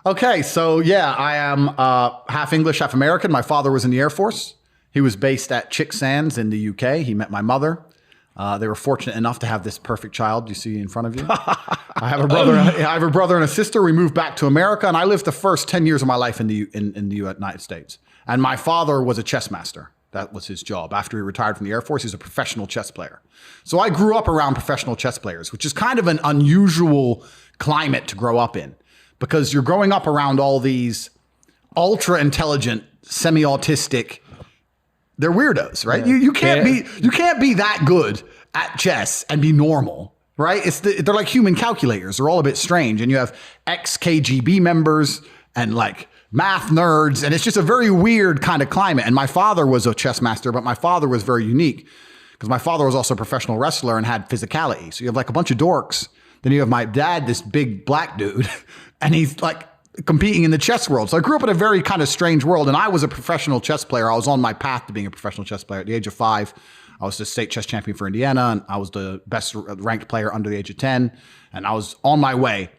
Okay, so yeah, I am half English, half American. My father was in the Air Force. He was based at Chick Sands in the UK. He met my mother. They were fortunate enough to have this perfect child you see in front of you. I have a brother and a sister. We moved back to America, and I lived the first 10 years of my life in the United States. And my father was a chess master. That was his job. After he retired from the Air Force, he's a professional chess player. So I grew up around professional chess players, which is kind of an unusual climate to grow up in, because you're growing up around all these ultra intelligent, semi-autistic, they're weirdos, right? Yeah. You can't be that good at chess and be normal, right? They're like human calculators. They're all a bit strange. And you have ex-KGB members and like math nerds, and it's just a very weird kind of climate. And my father was a chess master, but my father was very unique because my father was also a professional wrestler and had physicality. So you have like a bunch of dorks. Then you have my dad, this big black dude, and he's like competing in the chess world. So I grew up in a very kind of strange world, and I was a professional chess player. I was on my path to being a professional chess player. At the age of 5, I was the state chess champion for Indiana, and I was the best ranked player under the age of 10, and I was on my way.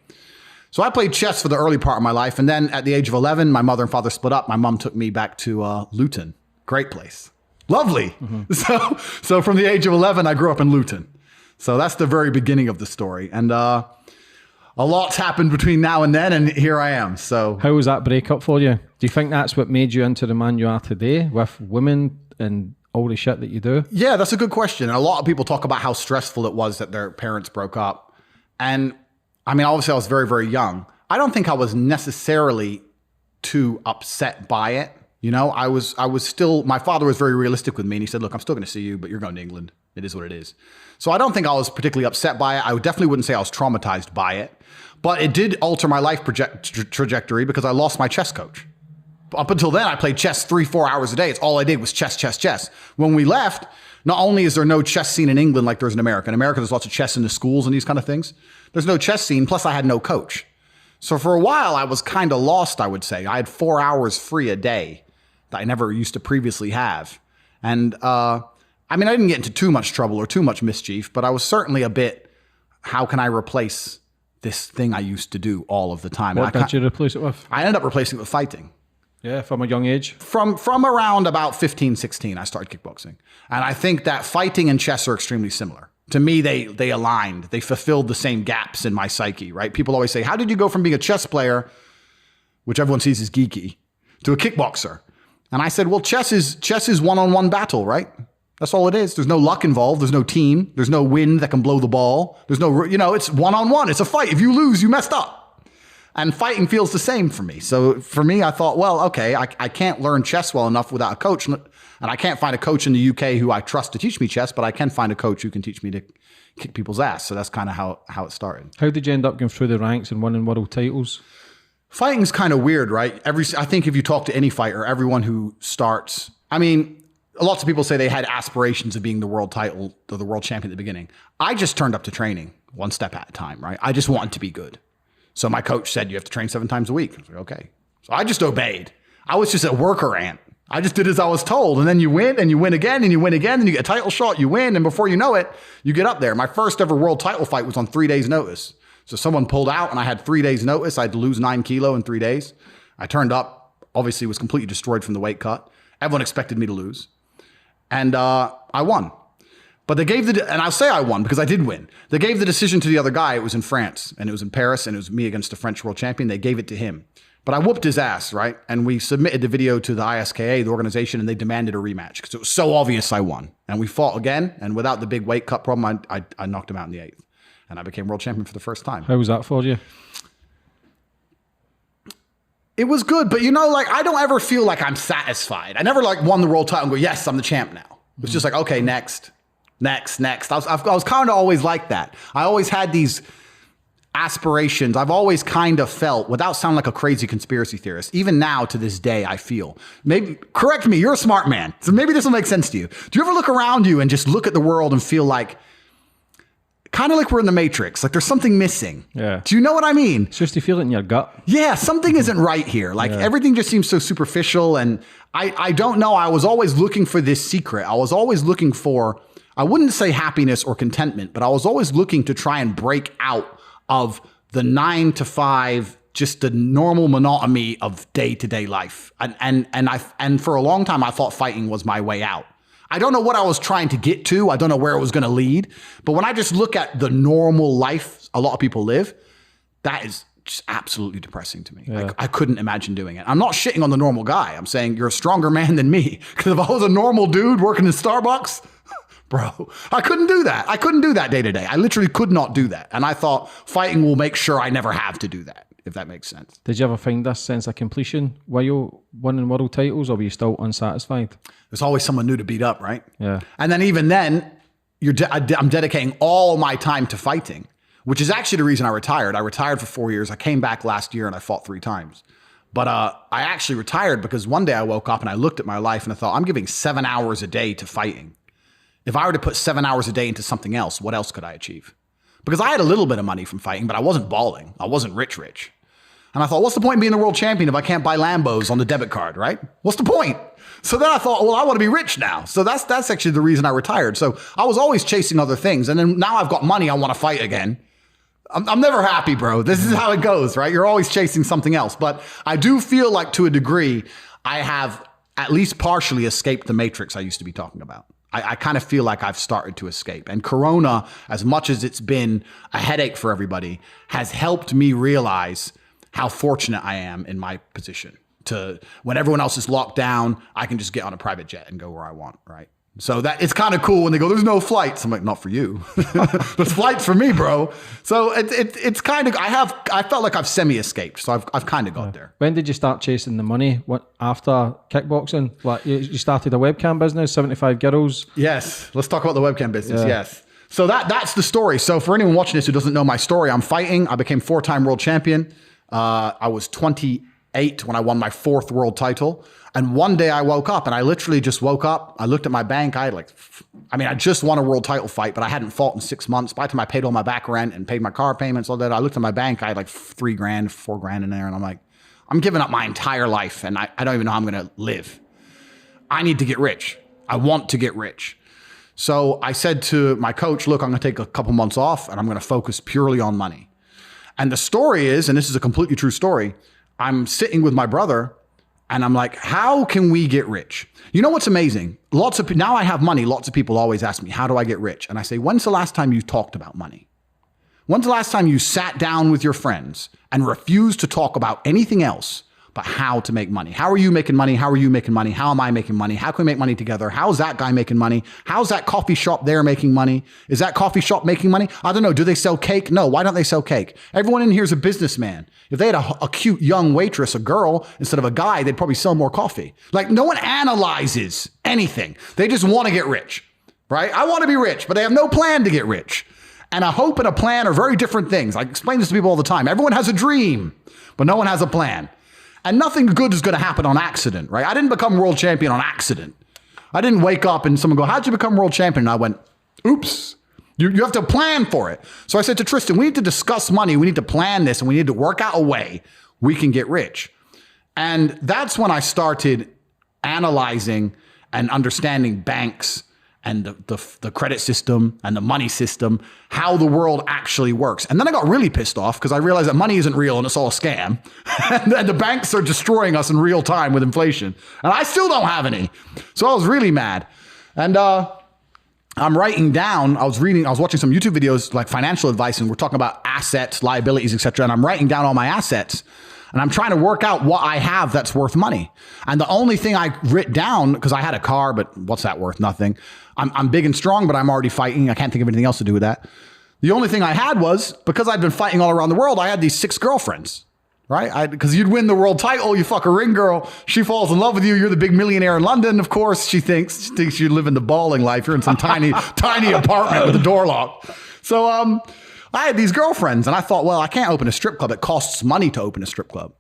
So I played chess for the early part of my life, and then at the age of 11, my mother and father split up. My mom took me back to Luton. Great place. Lovely. Mm-hmm. So from the age of 11, I grew up in Luton. So that's the very beginning of the story. And a lot's happened between now and then, and here I am. So how was that breakup for you? Do you think that's what made you into the man you are today with women and all the shit that you do? Yeah, that's a good question. And a lot of people talk about how stressful it was that their parents broke up. And I mean, obviously I was very, very young. I don't think I was necessarily too upset by it. You know, I was still, my father was very realistic with me, and he said, look, I'm still going to see you, but you're going to England. It is what it is. So I don't think I was particularly upset by it. I definitely wouldn't say I was traumatized by it, but it did alter my life trajectory because I lost my chess coach. Up until then, I played chess 3-4 hours a day. It's all I did was chess, chess, chess. When we left, not only is there no chess scene in England like there's in America. In America, there's lots of chess in the schools and these kind of things. There's no chess scene, plus I had no coach. So for a while, I was kind of lost, I would say. I had 4 hours free a day that I never used to previously have. And I mean, I didn't get into too much trouble or too much mischief, but I was certainly a bit, how can I replace this thing I used to do all of the time? What did you replace it with? I ended up replacing it with fighting. Yeah, from a young age? From around about 15, 16, I started kickboxing. And I think that fighting and chess are extremely similar. To me, they aligned. They fulfilled the same gaps in my psyche, right? People always say, how did you go from being a chess player, which everyone sees as geeky, to a kickboxer? And I said, well, chess is one-on-one battle, right? That's all it is. There's no luck involved. There's no team. There's no wind that can blow the ball. There's no, it's one-on-one. It's a fight. If you lose, you messed up. And fighting feels the same for me. So for me, I thought, well, okay, I can't learn chess well enough without a coach. And I can't find a coach in the UK who I trust to teach me chess, but I can find a coach who can teach me to kick people's ass. So that's kind of how it started. How did you end up going through the ranks and winning world titles? Fighting's kind of weird, right? I think if you talk to any fighter, everyone who starts, I mean, lots of people say they had aspirations of being the world title or the world champion at the beginning. I just turned up to training one step at a time, right? I just wanted to be good. So my coach said, you have to train 7 times a week. I was like, okay. So I just obeyed. I was just a worker ant. I just did as I was told. And then you win and you win again and you win again and you get a title shot, you win. And before you know it, you get up there. My first ever world title fight was on 3 days notice. So someone pulled out and I had 3 days notice. I had to lose 9 kilos in 3 days. I turned up, obviously was completely destroyed from the weight cut. Everyone expected me to lose. And I won. But they gave and I'll say I won because I did win. They gave the decision to the other guy. It was in France and it was in Paris and it was me against the French world champion. They gave it to him. But I whooped his ass, right? And we submitted the video to the ISKA, the organization, and they demanded a rematch because it was so obvious I won. And we fought again. And without the big weight cut problem, I knocked him out in the 8th. And I became world champion for the first time. How was that for you? It was good, but I don't ever feel like I'm satisfied. I never won the world title and go, yes, I'm the champ now. It's just like, okay, next. I was kind of always like that. I always had these aspirations. I've always kind of felt, without sounding like a crazy conspiracy theorist, even now to this day, I feel, maybe, correct me, you're a smart man, so maybe this will make sense to you. Do you ever look around you and just look at the world and feel like, kind of like we're in the Matrix, like there's something missing? Yeah. Do you know what I mean? It's just you feel it in your gut. Yeah, something isn't right here. Everything just seems so superficial. And I don't know. I was always looking for this secret. I was always looking for, I wouldn't say happiness or contentment, but I was always looking to try and break out of the 9 to 5 just the normal monotony of day-to-day life. And for a long time, I thought fighting was my way out. I don't know what I was trying to get to. I don't know where it was going to lead. But when I just look at the normal life a lot of people live, that is just absolutely depressing to me. Yeah. I couldn't imagine doing it. I'm not shitting on the normal guy. I'm saying you're a stronger man than me. Because if I was a normal dude working in Starbucks, bro, I couldn't do that. I couldn't do that day to day. I literally could not do that. And I thought fighting will make sure I never have to do that, if that makes sense. Did you ever find this sense of completion? Were you winning world titles or were you still unsatisfied? There's always someone new to beat up, right? Yeah. And then even then, I'm dedicating all my time to fighting, which is actually the reason I retired. I retired for 4 years. I came back last year and I fought 3 times. But I actually retired because one day I woke up and I looked at my life and I thought, I'm giving 7 hours a day to fighting. If I were to put 7 hours a day into something else, what else could I achieve? Because I had a little bit of money from fighting, but I wasn't balling. I wasn't rich. And I thought, what's the point in being the world champion if I can't buy Lambos on the debit card, right? What's the point? So then I thought, well, I want to be rich now. So that's actually the reason I retired. So I was always chasing other things. And then now I've got money, I want to fight again. I'm never happy, bro. This is how it goes, right? You're always chasing something else. But I do feel like to a degree, I have at least partially escaped the matrix I used to be talking about. I kind of feel like I've started to escape. And Corona, as much as it's been a headache for everybody, has helped me realize how fortunate I am in my position. To when everyone else is locked down, I can just get on a private jet and go where I want, right? So that it's kind of cool when they go, there's no flights. I'm like, not for you. There's flights for me, bro. So it's kind of, I felt like I've semi-escaped. So I've kind of got there. When did you start chasing the money? What, after kickboxing? Like you started a webcam business, 75 girls? Yes. Let's talk about the webcam business. Yeah. Yes. So that's the story. So for anyone watching this who doesn't know my story, I'm fighting. I became 4-time world champion. I was 28 when I won my 4th world title. And one day I woke up and I literally just woke up. I looked at my bank. I just won a world title fight, but I hadn't fought in 6 months. By the time I paid all my back rent and paid my car payments, all that, I looked at my bank. I had like $3 grand, $4 grand in there. And I'm like, I'm giving up my entire life and I don't even know how I'm going to live. I need to get rich. I want to get rich. So I said to my coach, look, I'm going to take a couple months off and I'm going to focus purely on money. And the story is, and this is a completely true story, I'm sitting with my brother and I'm like, how can we get rich? You know what's amazing? Now I have money. Lots of people always ask me, how do I get rich? And I say, when's the last time you talked about money? When's the last time you sat down with your friends and refused to talk about anything else but how to make money? How are you making money? How are you making money? How am I making money? How can we make money together? How's that guy making money? How's that coffee shop there making money? Is that coffee shop making money? I don't know. Do they sell cake? No. Why don't they sell cake? Everyone in here is a businessman. If they had a cute young waitress, a girl, instead of a guy, they'd probably sell more coffee. Like no one analyzes anything. They just want to get rich, right? I want to be rich, but they have no plan to get rich. And a hope and a plan are very different things. I explain this to people all the time. Everyone has a dream, but no one has a plan. And nothing good is going to happen on accident, right? I didn't become world champion on accident. I didn't wake up and someone go, how'd you become world champion? And I went, oops. You have to plan for it. So I said to Tristan, we need to discuss money. We need to plan this and we need to work out a way we can get rich. And that's when I started analyzing and understanding banks and the credit system and the money system, how the world actually works. And then I got really pissed off because I realized that money isn't real and it's all a scam. And the banks are destroying us in real time with inflation. And I still don't have any. So I was really mad. And I'm writing down, I was watching some YouTube videos like financial advice and we're talking about assets, liabilities, etc. And I'm writing down all my assets. And I'm trying to work out what I have that's worth money. And the only thing I writ down, because I had a car, but what's that worth? Nothing. I'm big and strong, but I'm already fighting. I can't think of anything else to do with that. The only thing I had was, because I'd been fighting all around the world, I had these 6 girlfriends, right? Because you'd win the world title, you fuck a ring girl, she falls in love with you, you're the big millionaire in London, of course, she thinks you live in the balling life, you're in some tiny apartment with a door locked. So I had these girlfriends and I thought, well, I can't open a strip club. It costs money to open a strip club.